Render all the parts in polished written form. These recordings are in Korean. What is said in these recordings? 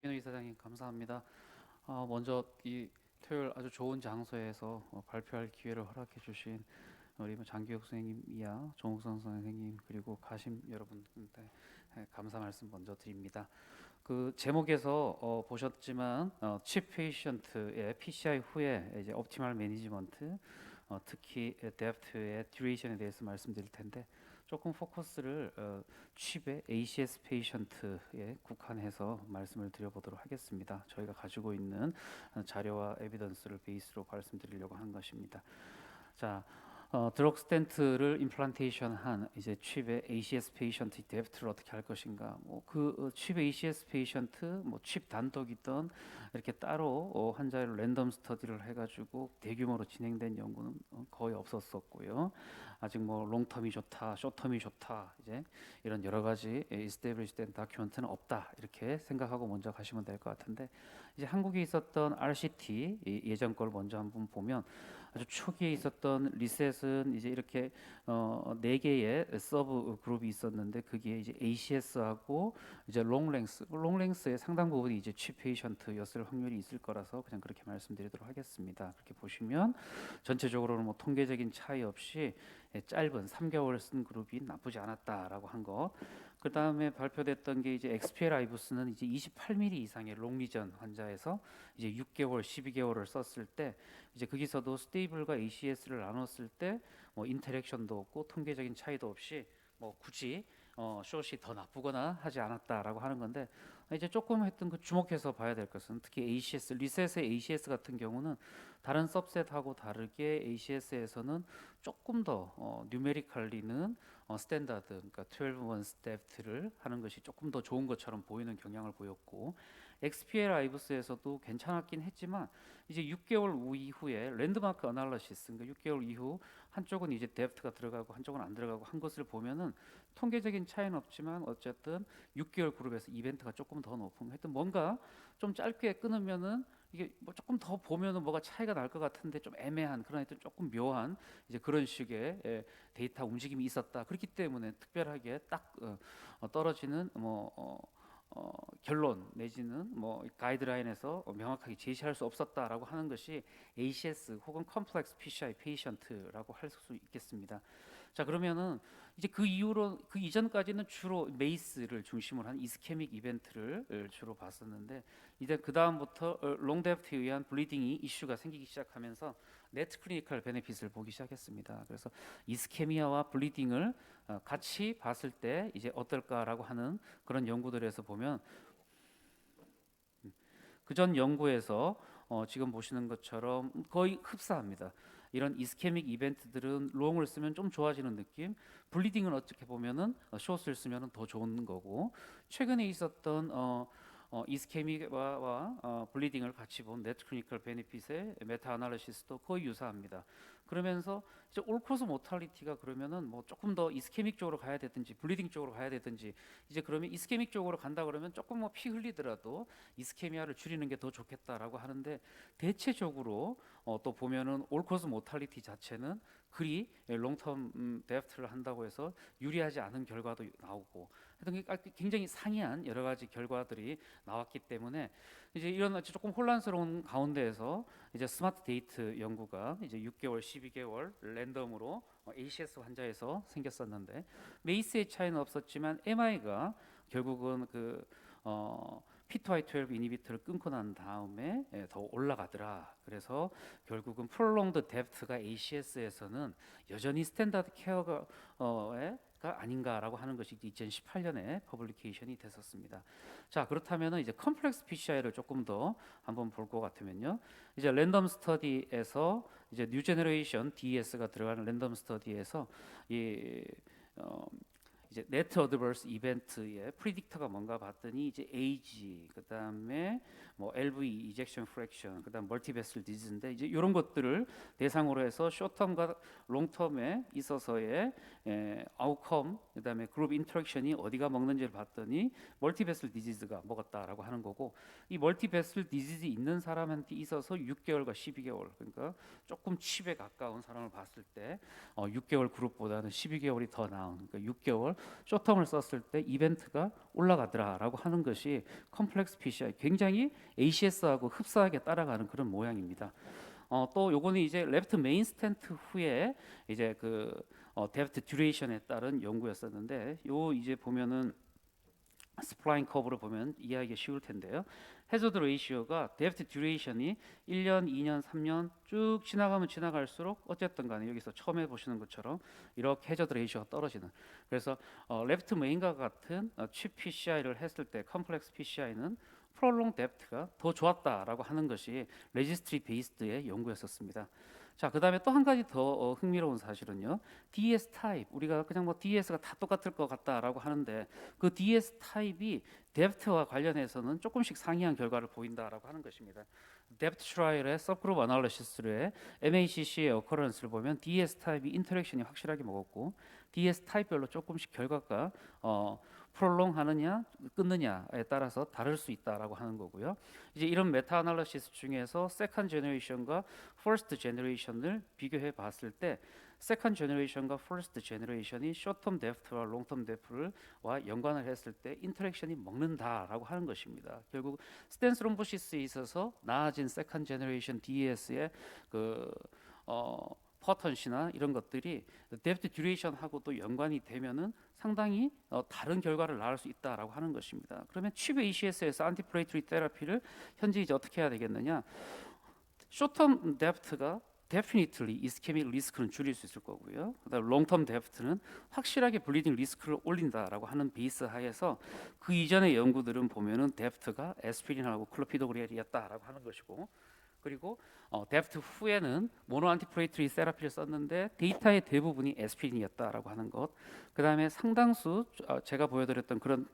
김인호 이사장님 감사합니다. 먼저 이 토요일 아주 좋은 장소에서 발표할 기회를 허락해 주신 우리 장기혁 선생님이야 정욱선 선생님 그리고 가심 여러분한테 감사 말씀 먼저 드립니다. 그 제목에서 보셨지만 칩 페이션트의 PCI 후에 이제 옵티멀 매니지먼트 특히 데프트의 듀레이션에 대해서 말씀드릴 텐데 조금 포커스를 칩의 ACS 페이션트에 국한해서 말씀을 드려보도록 하겠습니다. 저희가 가지고 있는 자료와 에비던스를 베이스로 말씀드리려고 하는 것입니다. 자, 드럭 스텐트를 임플란테이션한 이제 칩의 ACS 페이션트 데프트를 어떻게 할 것인가? 칩 ACS 페이션트 칩 단독이든 이렇게 따로 환자를 랜덤 스터디를 해가지고 대규모로 진행된 연구는 거의 없었었고요. 아직 롱텀이 좋다, 숏텀이 좋다 이제 이런 여러 가지 이스테블리시된 다큐멘트는 없다 이렇게 생각하고 먼저 가시면 될 것 같은데 이제 한국에 있었던 RCT 예전 걸 먼저 한번 보면 아주 초기에 있었던 리셋은 이제 이렇게 네 개의 서브 그룹이 있었는데 그게 이제 ACS하고 이제 롱랭스의 상당 부분이 이제 칩 페이션트였을 확률이 있을 거라서 그냥 그렇게 말씀드리도록 하겠습니다. 그렇게 보시면 전체적으로는 통계적인 차이 없이 짧은 3개월 쓴 그룹이 나쁘지 않았다라고 한 거. 그 다음에 발표됐던 게 이제 XPL 아이부스는 이제 28mm 이상의 롱리전 환자에서 이제 6개월, 12개월을 썼을 때 이제 거기서도 스테이블과 ACS를 나눴을 때 인터랙션도 없고 통계적인 차이도 없이 굳이 숏이 더 나쁘거나 하지 않았다라고 하는 건데 이제 조금 했던 그 주목해서 봐야 될 것은 특히 ACS 리셋의 ACS 같은 경우는 다른 서브셋하고 다르게 ACS에서는 조금 더 뉴메리컬리는 스탠다드 그러니까 12months 데프트를 하는 것이 조금 더 좋은 것처럼 보이는 경향을 보였고 XPL 아이브스에서도 괜찮았긴 했지만 이제 6개월 이후에 랜드마크 어널리시스 그러니까 6개월 이후 한쪽은 이제 데프트가 들어가고 한쪽은 안 들어가고 한 것을 보면은 통계적인 차이는 없지만 어쨌든 6개월 그룹에서 이벤트가 조금 더 높은 하여튼 뭔가 좀 짧게 끊으면은 이게 조금 더 보면은 뭐가 차이가 날 것 같은데 좀 애매한 그런 하여튼 조금 묘한 이제 그런 식의 데이터 움직임이 있었다. 그렇기 때문에 특별하게 딱 떨어지는 결론 내지는 가이드라인에서 명확하게 제시할 수 없었다라고 하는 것이 ACS 혹은 컴플렉스 PCI 페이션트라고 할 수 있겠습니다. 자 그러면은 이제 그 이후로 그 이전까지는 주로 메이스를 중심으로 한 이스케믹 이벤트를 주로 봤었는데 이제 그 다음부터 롱데프트에 의한 블리딩이 이슈가 생기기 시작하면서 네트 클리니컬 베네핏을 보기 시작했습니다. 그래서 이스케미아와 블리딩을 같이 봤을 때 이제 어떨까라고 하는 그런 연구들에서 보면 그전 연구에서 지금 보시는 것처럼 거의 흡사합니다. 이런 이스케믹 이벤트들은 롱을 쓰면 좀 좋아지는 느낌, 블리딩은 어떻게 보면은 숏을 쓰면은 더 좋은 거고 최근에 있었던 이스케믹과 블리딩을 같이 본 네트 클리니컬 베네핏의 메타 아날리시스도 거의 유사합니다. 그러면서 이제 올코스 모탈리티가 그러면은 조금 더 이스케믹 쪽으로 가야 되든지 블리딩 쪽으로 가야 되든지 이제 그러면 이스케믹 쪽으로 간다 그러면 조금 피 흘리더라도 이스케미아를 줄이는 게 더 좋겠다라고 하는데 대체적으로 또 보면은 올코스 모탈리티 자체는 그리 롱텀 데프트를 한다고 해서 유리하지 않은 결과도 나오고 하여튼 굉장히 상이한 여러 가지 결과들이 나왔기 때문에 이제 이런 조금 혼란스러운 가운데에서 이제 스마트 데이트 연구가 이제 6개월, 12개월 랜덤으로 ACS 환자에서 생겼었는데 메이스의 차이는 없었지만 MI가 결국은 P2Y12 이니비터를 끊고 난 다음에 더 올라가더라. 그래서 결국은 프롤롱드 데프트가 ACS에서는 여전히 스탠다드 케어가 가 아닌가라고 하는 것이 2018년에 퍼블리케이션이 됐었습니다. 자 그렇다면 이제 컴플렉스 PCI를 조금 더 한번 볼 것 같으면요. 이제 랜덤 스터디에서 이제 뉴 제너레이션 DES가 들어가는 랜덤 스터디에서 이 이제 네트 어드버스 이벤트의 프리딕터가 뭔가 봤더니 이제 에이지 그다음에 뭐 LV 이젝션 프랙션, 그다음 멀티베슬 디지즈인데 이제 이런 것들을 대상으로 해서 쇼텀과 롱텀에 있어서의 아웃컴, 그다음에 그룹 인터랙션이 어디가 먹는지를 봤더니 멀티베슬 디지즈가 먹었다라고 하는 거고, 이 멀티베슬 디지즈 있는 사람한테 있어서 6개월과 12개월, 그러니까 조금 칩에 가까운 사람을 봤을 때 6개월 그룹보다는 12개월이 더 나은, 그러니까 6개월 쇼텀을 썼을 때 이벤트가 올라가더라라고 하는 것이 컴플렉스 PCI, 굉장히 ACS하고 흡사하게 따라가는 그런 모양입니다. 또 요거는 이제 레프트 메인 스탠트 후에 이제 그 데프트 듀레이션에 따른 연구였었는데, 요 이제 보면은 스플라인 커브로 보면 이해하기 쉬울 텐데요. 해저드 레이시오가 데프트 듀레이션이 1년, 2년, 3년 쭉 지나가면 지나갈수록 어쨌든 간에 여기서 처음에 보시는 것처럼 이렇게 해저드 레이시오가 떨어지는, 그래서 레프트 메인과 같은 칩 PCI를 했을 때 컴플렉스 PCI는 프롤롱 데프트가 더 좋았다라고 하는 것이 레지스트리 베이스드의 연구였었습니다. 자, 그다음에 또 한 가지 더 흥미로운 사실은요. DS 타입, 우리가 그냥 뭐 DS가 다 똑같을 것 같다라고 하는데 그 DS 타입이 데프트와 관련해서는 조금씩 상이한 결과를 보인다라고 하는 것입니다. 데프트 트라이얼의 서브그룹 어널리시스의 MACC의 어커런스를 보면 DS 타입이 인터랙션이 확실하게 먹었고, DS 타입별로 조금씩 결과가 프롤롱 하느냐 끊느냐에 따라서 다를 수 있다라고 하는 거고요. 이제 이런 메타 아날리시스 중에서 세컨드 제너레이션과 퍼스트 제너레이션을 비교해 봤을 때 세컨드 제너레이션과 퍼스트 제너레이션이 숏텀 데프트와 롱텀 데프트와 연관을 했을 때 인터랙션이 먹는다라고 하는 것입니다. 결국 스탠스 롬보시스에 있어서 나아진 세컨드 제너레이션 DS의 그 퍼턴시나 이런 것들이 데프트 듀레이션하고도 연관이 되면은 상당히 다른 결과를 낳을 수 있다라고 하는 것입니다. 그러면 칩 ACS에서 안티프레이트리 테라피를 현재 이제 어떻게 해야 되겠느냐? 쇼텀 데프트가 데피니틀리 이스케믹 리스크는 줄일 수 있을 거고요. 그다음 롱텀 데프트는 확실하게 블리딩 리스크를 올린다라고 하는 베이스 하에서 그 이전의 연구들은 보면은 데프트가 에스피린하고 클로피도그렐이었다라고 하는 것이고, 그리고 데프트 후에는 모노 안티프레이트리 세라피를 썼는데 데이터의 대부분이 에스피린이었다라고 하는 것. 그 다음에 상당수 제가 보여드렸던 그런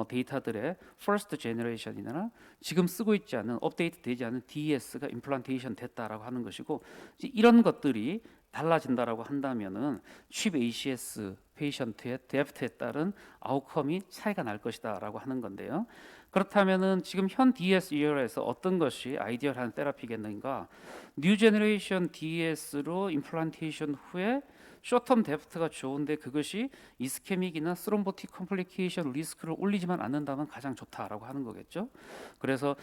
데이터들의 퍼스트 제너레이션이나 지금 쓰고 있지 않은 업데이트 되지 않은 DS가 임플란테이션 됐다라고 하는 것이고, 이런 것들이 달라진다라고 한다면은 칩 ACS 페이션트의 데프트에 따른 아웃컴이 차이가 날 것이다라고 하는 건데요. 그렇다면은 지금 현 DS 이어에서 어떤 것이 아이디얼한 테라피겠는가? 뉴 제너레이션 DS로 임플란테이션 후에 쇼텀 데프트가 좋은데 그것이 이스케믹이나 스롬보틱 컴플리케이션 리스크를 올리지만 않는다면 가장 좋다라고 하는 거겠죠. 그래서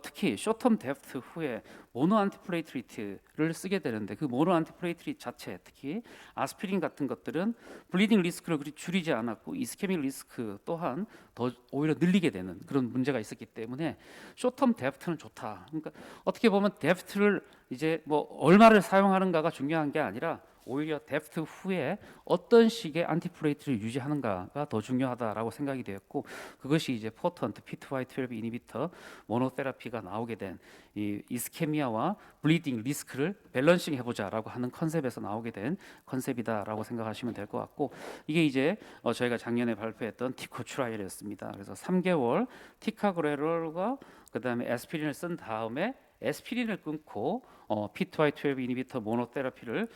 특히 쇼텀 데프트 후에 모노 안티플레이트리트를 쓰게 되는데 그 모노 안티플레이트리트 자체, 특히 아스피린 같은 것들은 블리딩 리스크를 그리 줄이지 않았고 이스케믹 리스크 또한 더 오히려 늘리게 되는 그런 문제가 있었기 때문에 쇼텀 데프트는 좋다. 그러니까 어떻게 보면 데프트를 이제 뭐 얼마를 사용하는가가 중요한 게 아니라 오히려 데프트 후에 어떤 식의 안티플레이트를 유지하는가가 더 중요하다라고 생각이 되었고, 그것이 이제 포턴트 P2Y12 이니비터 모노테라피가 나오게 된 이 이스케미아와 블리딩 리스크를 밸런싱 해보자라고 하는 컨셉에서 나오게 된 컨셉이다라고 생각하시면 될 것 같고, 이게 이제 저희가 작년에 발표했던 티코 트라이얼이었습니다. 그래서 3개월 티카그레롤과 그다음에 에스피린을 쓴 다음에 에스피린을 끊고 P2Y12 이니비터 모노테라피를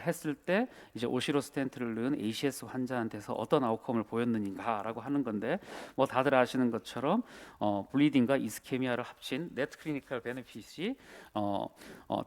했을 때 이제 오시로스텐트를 넣은 ACS 환자한테서 어떤 아웃컴을 보였는가라고 하는 건데, 뭐 다들 아시는 것처럼 블리딩과 이스케미아를 합친 네트 클리니컬 베네핏이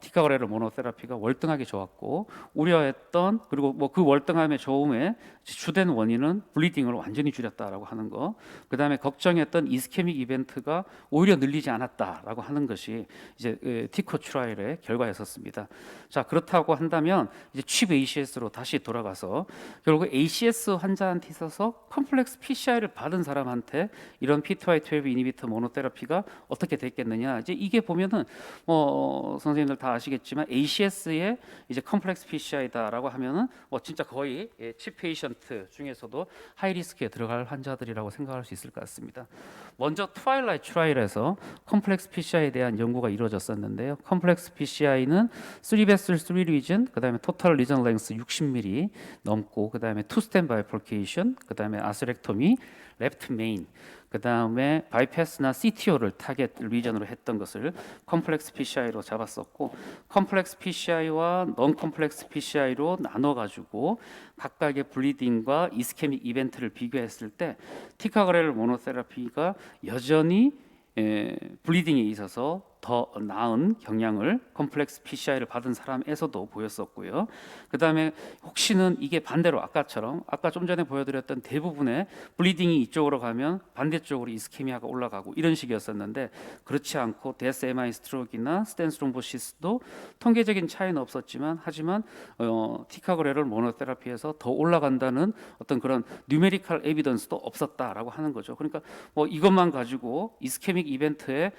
티카그레롤 모노테라피가 월등하게 좋았고, 우려했던 그리고 뭐 그 월등함의 좋음의 주된 원인은 블리딩을 완전히 줄였다라고 하는 거, 그 다음에 걱정했던 이스케믹 이벤트가 오히려 늘리지 않았다라고 하는 것이 이제 티코 트라이얼의 결과였었습니다. 자, 그렇다고 한다면 이제 칩 ACS로 다시 돌아가서 결국 ACS 환자한테 있어서 컴플렉스 PCI를 받은 사람한테 이런 P2Y12 이니비터 모노테라피가 어떻게 됐겠느냐? 이제 이게 보면은 선생님들 다 아시겠지만 ACS의 이제 컴플렉스 PCI다라고 하면은 진짜 거의 칩 페이션트 중에서도 하이 리스크에 들어갈 환자들이라고 생각할 수 있을 것 같습니다. 먼저 트와일라이트 트라이얼에서 컴플렉스 PCI에 대한 연구가 이루어졌습니다. 있었었는데요. 컴플렉스 PCI는 3베슬 3 리전, 그다음에 토탈 리전 랭스 60mm 넘고, 그다음에 투 스탠 바이폴케이션, 그다음에 아스렉토미, 레프트 메인, 그다음에 바이패스나 CTO를 타겟 리전으로 했던 것을 컴플렉스 PCI로 잡았었고, 컴플렉스 PCI와 non 컴플렉스 PCI로 나눠 가지고 각각의 블리딩과 이스케믹 이벤트를 비교했을 때 티카그렐 모노테라피가 여전히 블리딩에 있어서 더 나은 경향을 컴플렉스 PCI를 받은 사람에서도 보였었고요. 그 다음에 혹시는 이게 반대로 아까처럼 아까 좀 전에 보여드렸던 대부분의 블리딩이 이쪽으로 가면 반대쪽으로 이스케미아가 올라가고 이런 식이었었는데, 그렇지 않고 DSMI 스트로크나 스텐스 트롬보시스도 통계적인 차이는 없었지만, 하지만 티카그렐 모노테라피에서 더 올라간다는 어떤 그런 뉴메리컬 에비던스도 없었다라고 하는 거죠. 그러니까 뭐 이것만 가지고 이스케믹 이벤트를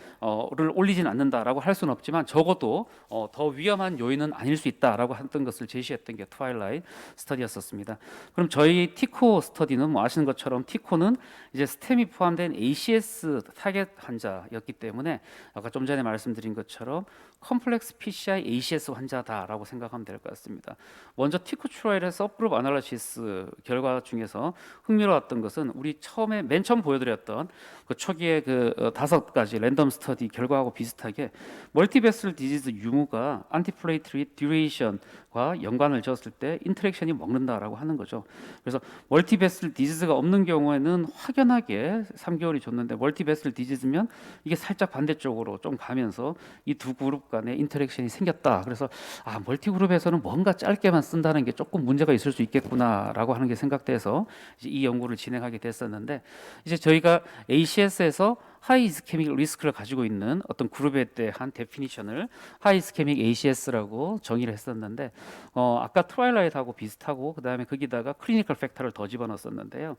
올리진 않는다라고 할 수는 없지만, 적어도 더 위험한 요인은 아닐 수 있다라고 했던 것을 제시했던 게 트와일라이트 스터디였었습니다. 그럼 저희 티코 스터디는 뭐 아시는 것처럼 티코는 이제 스템이 포함된 ACS 타겟 환자였기 때문에 아까 좀 전에 말씀드린 것처럼 컴플렉스 PCI ACS 환자다라고 생각하면 될 것 같습니다. 먼저 티코 트라이얼의 서브그룹 아날리시스 결과 중에서 흥미로웠던 것은 우리 맨 처음 보여드렸던 그 초기에 그 5가지 랜덤 스터디 결과하고 비슷하게 멀티베슬 디지즈 유무가 안티플레이트리 듀레이션과 연관을 지었을 때 인터랙션이 먹는다라고 하는 거죠. 그래서 멀티베슬 디지즈가 없는 경우에는 확연하게 3개월이 줬는데, 멀티베슬 디지즈면 이게 살짝 반대쪽으로 좀 가면서 이 두 그룹 간의 인터랙션이 생겼다. 그래서 멀티 그룹에서는 뭔가 짧게만 쓴다는 게 조금 문제가 있을 수 있겠구나라고 하는 게 생각돼서 이제 이 연구를 진행하게 됐었는데, 이제 저희가 ACS에서 하이 이스케믹 리스크를 가지고 있는 어떤 그룹에 대한 데피니션을 하이 이스케믹 ACS라고 정의를 했었는데, 아까 트와일라이트하고 비슷하고 그다음에 거기다가 클리니컬 팩터를 더 집어넣었었는데요.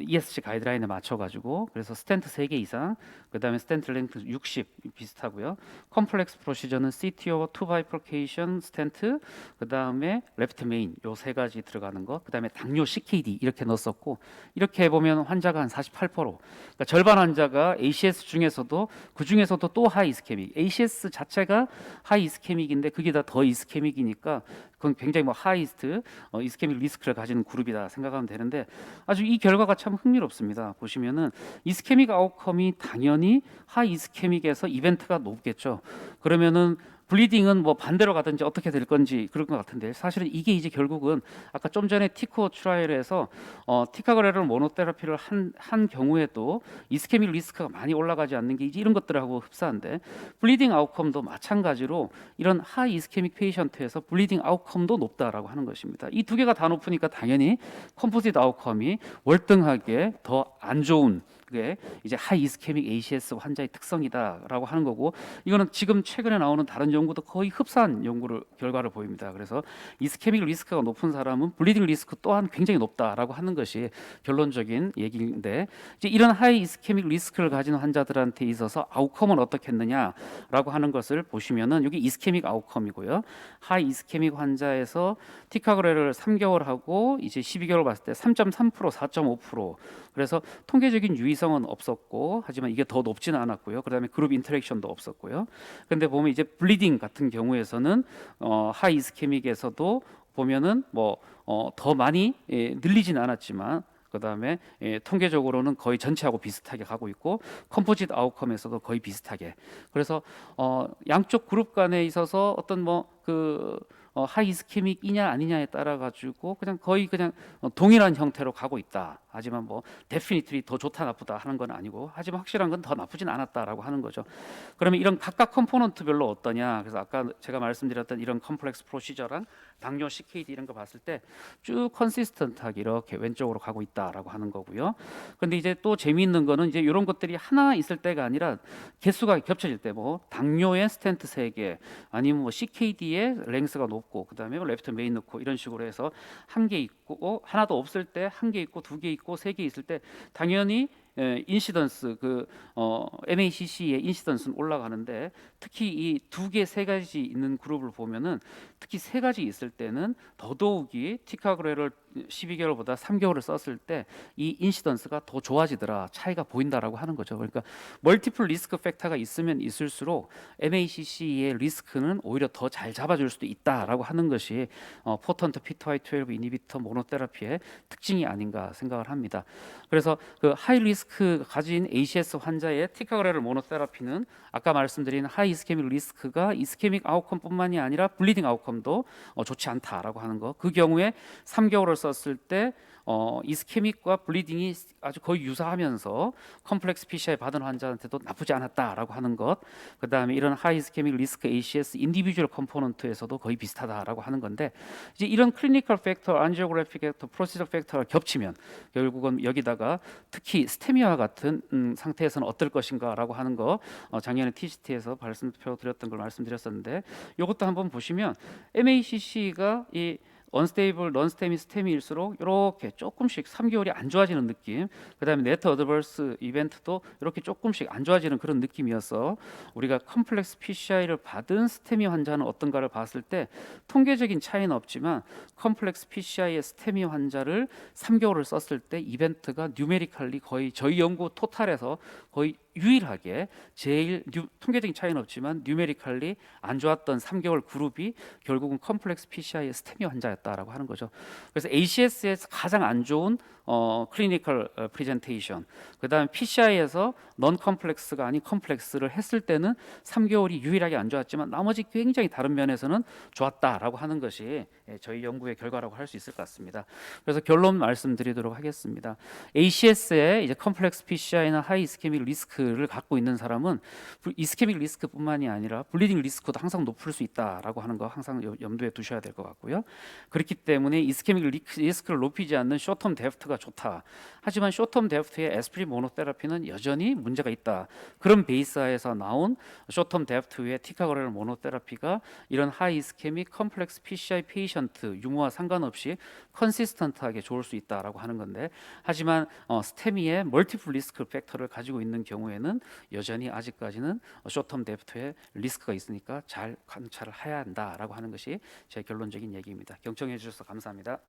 ESG 가이드라인에 맞춰가지고, 그래서 스텐트 3개 이상, 그 다음에 스텐트 랭크 60 비슷하고요. 컴플렉스 프로시저는 CTO, 투 바이프로케이션 스텐트, 그 다음에 레프트 메인 요 3가지 들어가는 거, 그 다음에 당뇨 CKD 이렇게 넣었었고, 이렇게 해보면 환자가 한 48%, 그러니까 절반 환자가 ACS 중에서도 그 중에서도 또 하이 이스케믹, ACS 자체가 하이 이스케믹인데 그게 다 더 이스케믹이니까 그건 굉장히 뭐 하이스트 이스케믹 리스크를 가지는 그룹이다 생각하면 되는데, 아주 이 결과가 참 흥미롭습니다. 보시면은 이스케믹 아웃컴이 당연히 하이 이스케믹에서 이벤트가 높겠죠. 그러면은 블리딩은 뭐 반대로 가든지 어떻게 될 건지 그럴 것 같은데, 사실은 이게 이제 결국은 아까 좀 전에 티코 트라이얼에서 티카그렐 모노테라피를 한 경우에도 이스케믹 리스크가 많이 올라가지 않는 게 이제 이런 것들하고 흡사한데, 블리딩 아웃컴도 마찬가지로 이런 하이 이스케믹 페이션트에서 블리딩 아웃컴도 높다라고 하는 것입니다. 이 두 개가 다 높으니까 당연히 컴포짓 아웃컴이 월등하게 더 안 좋은, 그게 이제 하이 이스케믹 ACS 환자의 특성이다라고 하는 거고, 이거는 지금 최근에 나오는 다른 연구도 거의 흡사한 결과를 보입니다. 그래서 이스케믹 리스크가 높은 사람은 블리딩 리스크 또한 굉장히 높다라고 하는 것이 결론적인 얘기인데, 이제 이런 하이 이스케믹 리스크를 가진 환자들한테 있어서 아웃컴은 어떻게 했느냐라고 하는 것을 보시면은, 여기 이스케믹 아웃컴이고요. 하이 이스케믹 환자에서 티카그렐을 3개월 하고 이제 12개월 봤을 때 3.3%, 4.5%. 그래서 통계적인 유의성은 없었고, 하지만 이게 더 높지는 않았고요. 그다음에 그룹 인터랙션도 없었고요. 근데 보면 이제 블리딩 같은 경우에서는 하이 이스케믹에서도 보면은 더 많이 늘리진 않았지만, 그다음에 통계적으로는 거의 전체하고 비슷하게 가고 있고, 컴포짓 아웃컴에서도 거의 비슷하게. 그래서 양쪽 그룹 간에 있어서 어떤 하이 이스케믹이냐 아니냐에 따라 가지고 거의 동일한 형태로 가고 있다. 하지만 데피니트리 더 좋다 나쁘다 하는 건 아니고, 하지만 확실한 건 더 나쁘진 않았다라고 하는 거죠. 그러면 이런 각각 컴포넌트별로 어떠냐? 그래서 아까 제가 말씀드렸던 이런 컴플렉스 프로시저랑 당뇨 CKD 이런 거 봤을 때 쭉 컨시스턴트하게 이렇게 왼쪽으로 가고 있다라고 하는 거고요. 근데 이제 또 재미있는 거는 이제 이런 것들이 하나 있을 때가 아니라 개수가 겹쳐질 때, 당뇨의 스텐트 3개, 아니면 CKD의 랭스가 높고, 그다음에 레프트 메인 넣고 이런 식으로 해서 한 개 있고, 하나도 없을 때 한 개 있고, 2개 있고, 3개 있을 때 당연히 인시던스 MACC의 인시던스는 올라가는데, 특히 이 2개, 3가지 있는 그룹을 보면은, 특히 3가지 있을 때는 더더욱이 티카그렐을 12개월보다 3개월을 썼을 때 이 인시던스가 더 좋아지더라, 차이가 보인다라고 하는 거죠. 그러니까 멀티플 리스크 팩터가 있으면 있을수록 MACC의 리스크는 오히려 더 잘 잡아줄 수도 있다라고 하는 것이 포턴트 P2Y12 이니비터 모노테라피의 특징이 아닌가 생각을 합니다. 그래서 그 하이 리스크 가진 ACS 환자의 티카그레를 모노테라피는 아까 말씀드린 하이 이스케믹 리스크가 이스케믹 아웃컴뿐만이 아니라 블리딩 아웃컴도 좋지 않다라고 하는 거. 그 경우에 3개월을 썼을 때 이스케믹과 블리딩이 아주 거의 유사하면서 컴플렉스 PCI 받은 환자한테도 나쁘지 않았다라고 하는 것. 그다음에 이런 하이 이스케믹 리스크 ACS 인디비주얼 컴포넌트에서도 거의 비슷하다라고 하는 건데, 이제 이런 클리니컬 팩터, 안지오그래픽 팩터, 프로시저 팩터가 겹치면 결국은 여기다가 특히 스테미와 같은 상태에서는 어떨 것인가라고 하는 거, 작년에 TCT에서 말씀드렸던 걸 말씀드렸었는데, 이것도 한번 보시면 MACC가 이 언스테이블, 넌스테미, 스테미일수록 이렇게 조금씩 3개월이 안 좋아지는 느낌, 그다음에 네트 어드버스 이벤트도 이렇게 조금씩 안 좋아지는 그런 느낌이어서 우리가 컴플렉스 PCI를 받은 스테미 환자는 어떤가를 봤을 때 통계적인 차이는 없지만 컴플렉스 PCI의 스테미 환자를 3개월을 썼을 때 이벤트가 뉴메리컬리 거의 저희 연구 토탈에서 거의 유일하게 제일 통계적인 차이는 없지만 뉴메리컬리 안 좋았던 3개월 그룹이 결국은 컴플렉스 PCI의 스테미 환자였다라고 하는 거죠. 그래서 ACS에서 가장 안 좋은 클리니컬 프레젠테이션, 그다음에 PCI에서 넌 컴플렉스가 아닌 컴플렉스를 했을 때는 3개월이 유일하게 안 좋았지만 나머지 굉장히 다른 면에서는 좋았다라고 하는 것이 저희 연구의 결과라고 할 수 있을 것 같습니다. 그래서 결론 말씀드리도록 하겠습니다. ACS의 이제 컴플렉스 PCI나 하이 이스케믹 리스크를 갖고 있는 사람은 이스케믹 리스크뿐만이 아니라 블리딩 리스크도 항상 높을 수 있다라고 하는 거 항상 염두에 두셔야 될 것 같고요. 그렇기 때문에 이스케믹 리스크를 높이지 않는 쇼텀 데프트가 좋다. 하지만 쇼텀 데프트의 에스피린 모노테라피는 여전히 문제가 있다. 그런 베이스하에서 나온 쇼텀 데프트의 티카그레 모노테라피가 이런 하이 이스케믹 컴플렉스 PCI 페이션트 유무와 상관없이 컨시스턴트하게 좋을 수 있다라고 하는 건데, 하지만 스테미의 멀티플 리스크 팩터를 가지고 있는 경우에는 여전히 아직까지는 쇼텀 데프트의 리스크가 있으니까 잘 관찰을 해야 한다라고 하는 것이 제 결론적인 얘기입니다. 경청해 주셔서 감사합니다.